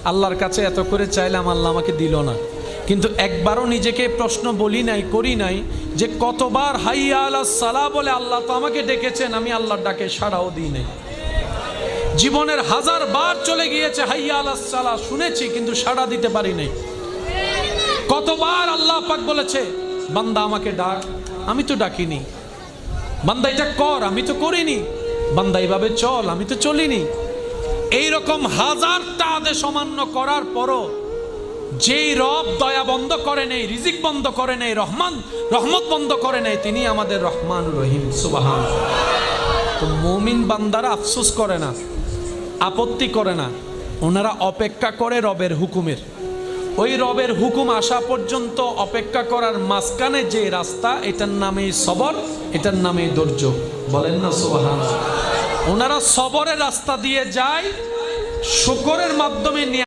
আল্লাহর কাছে এত করে চাইলাম, আল্লাহ আমাকে দিল না। কিন্তু একবারও নিজেকে প্রশ্ন বলি নাই, করি নাই যে কতবার হাইয়া আলাস সালাহ বলে আল্লাহ তো আমাকে ডেকেছেন, আমি আল্লাহর ডাকে সাড়াও দিই নাই। জীবনের 1000 বার চলে গিয়েছে হাইয়া আলাস সালাহ শুনেছি, কিন্তু সাড়া দিতে পারি নাই। কতবার আল্লাহ পাক বলেছে বান্দা আমাকে ডাক, আমি তো ডাকিনি। বান্দা এটা কর, আমি তো করিনি। বান্দা এইভাবে চল, আমি তো চলিনি। এইরকম 1000টা আদেশ অমান্য করার পরও যেই রব দয়া বন্ধ করে নেই, রিজিক বন্ধ করে নেই, রহমত বন্ধ করে নেই, তিনি আমাদের রহমান রহিম। সুবহানাল্লাহ। তো মুমিন বান্দারা আফসোস করে না, আপত্তি করে না, ওনারা অপেক্ষা করে রবের হুকুমের। ওই রবের হুকুম আসা পর্যন্ত অপেক্ষা করার মাঝখানে যে রাস্তা, এটার নামে সবর, এটার নামে ধৈর্য। বলেন না সুবহানাল্লাহ। ওনারা সবরের রাস্তা দিয়ে যায়, শুকরের মাধ্যমে নিয়ে